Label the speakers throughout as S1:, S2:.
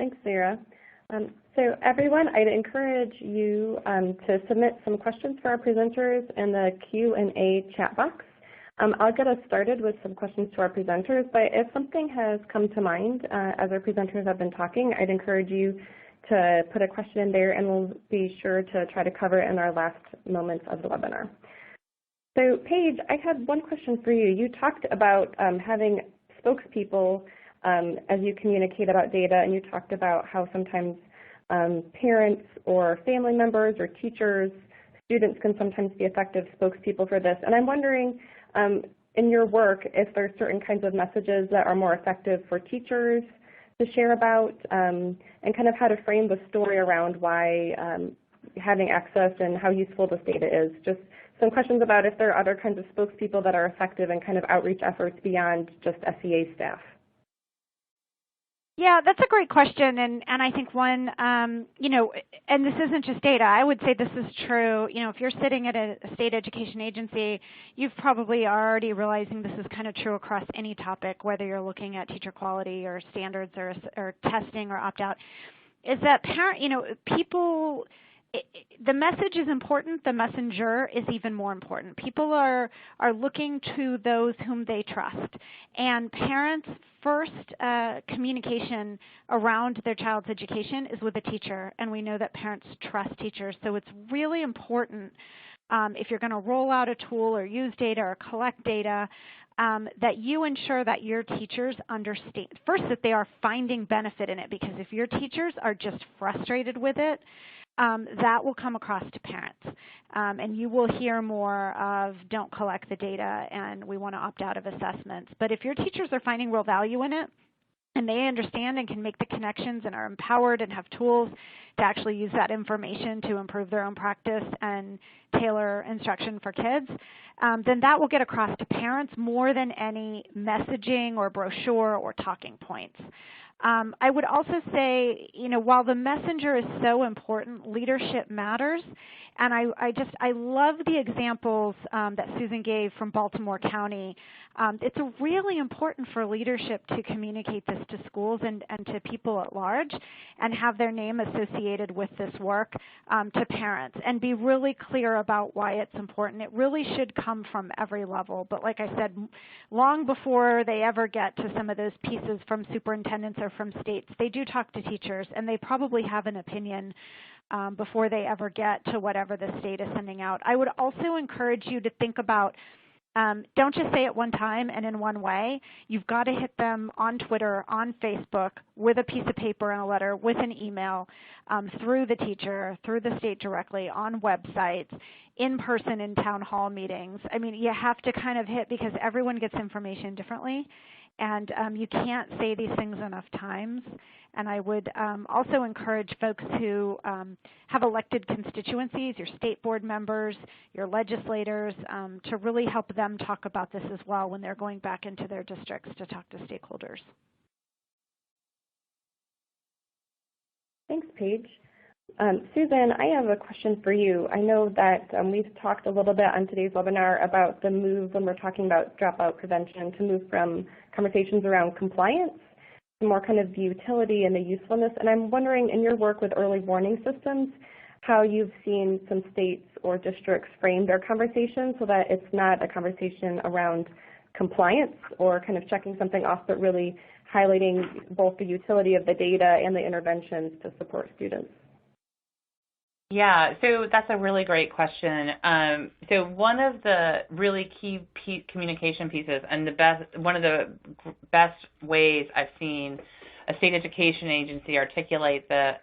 S1: Thanks, Sarah. So everyone, I'd encourage you to submit some questions for our presenters in the Q&A chat box. I'll get us started with some questions to our presenters, but if something has come to mind as our presenters have been talking, I'd encourage you to put a question in there, and we'll be sure to try to cover it in our last moments of the webinar. So Paige, I had one question for you. You talked about having spokespeople as you communicate about data, and you talked about how sometimes parents or family members or teachers, students can sometimes be effective spokespeople for this. And I'm wondering, in your work, if there are certain kinds of messages that are more effective for teachers to share about, and kind of how to frame the story around why having access and how useful this data is. Just some questions about if there are other kinds of spokespeople that are effective in kind of outreach efforts beyond just SEA staff.
S2: Yeah, that's a great question, and I think one, you know, and this isn't just data. I would say this is true. You know, if you're sitting at a state education agency, you've probably already realizing this is kind of true across any topic, whether you're looking at teacher quality or standards or testing or opt-out, is that people. The message is important. The messenger is even more important. People are looking to those whom they trust. And parents' first communication around their child's education is with a teacher. And we know that parents trust teachers. So it's really important if you're going to roll out a tool or use data or collect data, that you ensure that your teachers understand, first, that they are finding benefit in it. Because if your teachers are just frustrated with it, that will come across to parents. And you will hear more of don't collect the data and we want to opt out of assessments. But if your teachers are finding real value in it and they understand and can make the connections and are empowered and have tools to actually use that information to improve their own practice and tailor instruction for kids, then that will get across to parents more than any messaging or brochure or talking points. I would also say, you know, while the messenger is so important, leadership matters. And I love the examples that Susan gave from Baltimore County. It's really important for leadership to communicate this to schools and to people at large and have their name associated with this work to parents and be really clear about why it's important. It really should come from every level. But like I said, long before they ever get to some of those pieces from superintendents or from states, they do talk to teachers, and they probably have an opinion before they ever get to whatever the state is sending out. I would also encourage you to think about, don't just say it one time and in one way. You've got to hit them on Twitter, on Facebook, with a piece of paper and a letter, with an email, through the teacher, through the state directly, on websites, in person in town hall meetings. I mean, you have to kind of hit, because everyone gets information differently, and you can't say these things enough times. And I would also encourage folks who have elected constituencies, your state board members, your legislators, to really help them talk about this as well when they're going back into their districts to talk to stakeholders.
S1: Thanks, Paige. Susan, I have a question for you. I know that we've talked a little bit on today's webinar about the move, when we're talking about dropout prevention, to move from conversations around compliance to more kind of the utility and the usefulness. And I'm wondering, in your work with early warning systems, how you've seen some states or districts frame their conversation so that it's not a conversation around compliance or kind of checking something off, but really highlighting both the utility of the data and the interventions to support students.
S3: Yeah, so that's a really great question. So one of the really key communication pieces, and one of the best ways I've seen a state education agency articulate that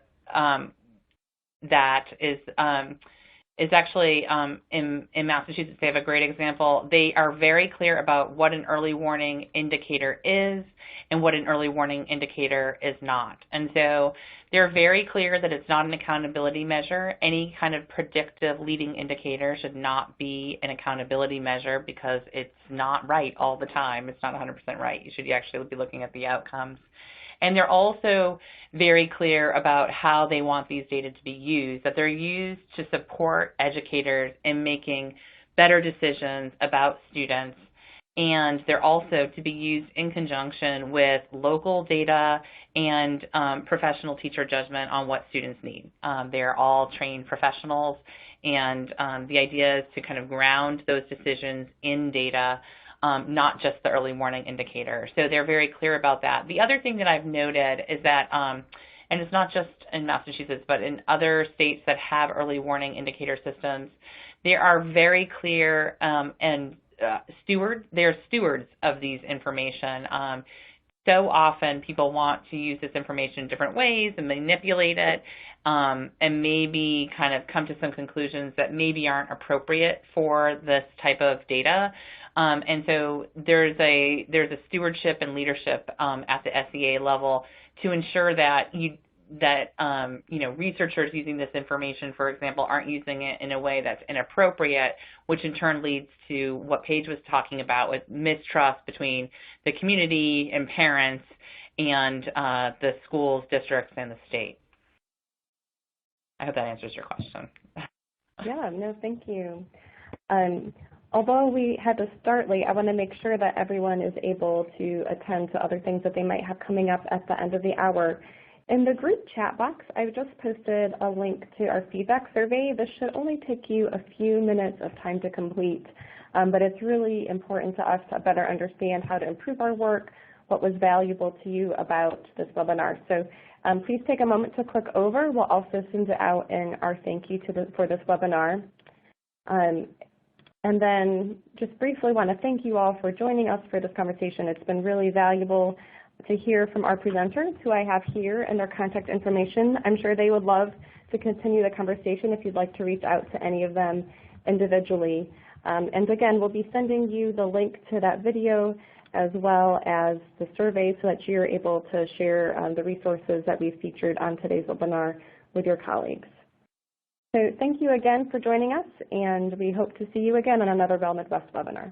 S3: is actually in Massachusetts. They have a great example. They are very clear about what an early warning indicator is and what an early warning indicator is not. And so they're very clear that it's not an accountability measure. Any kind of predictive leading indicator should not be an accountability measure because it's not right all the time. It's not 100% right. You should actually be looking at the outcomes. And they're also very clear about how they want these data to be used, that they're used to support educators in making better decisions about students and they're also to be used in conjunction with local data and professional teacher judgment on what students need. They're all trained professionals, and the idea is to kind of ground those decisions in data, not just the early warning indicator. So they're very clear about that. The other thing that I've noted is that, and it's not just in Massachusetts, but in other states that have early warning indicator systems, there are very clear they're stewards of these information. So often people want to use this information in different ways and manipulate it, and maybe kind of come to some conclusions that maybe aren't appropriate for this type of data. And so there's a stewardship and leadership at the SEA level to ensure that researchers using this information, for example, aren't using it in a way that's inappropriate, which in turn leads to what Paige was talking about with mistrust between the community and parents and the schools, districts, and the state. I hope that answers your question.
S1: Yeah, no, thank you. Although we had to start late, I want to make sure that everyone is able to attend to other things that they might have coming up at the end of the hour. In the group chat box, I've just posted a link to our feedback survey. This should only take you a few minutes of time to complete, but it's really important to us to better understand how to improve our work, what was valuable to you about this webinar. So please take a moment to click over. We'll also send it out in our thank you for this webinar. And then just briefly want to thank you all for joining us for this conversation. It's been really valuable to hear from our presenters who I have here and their contact information. I'm sure they would love to continue the conversation if you'd like to reach out to any of them individually. And again, we'll be sending you the link to that video as well as the survey so that you're able to share the resources that we've featured on today's webinar with your colleagues. So thank you again for joining us, and we hope to see you again on another Rel Midwest webinar.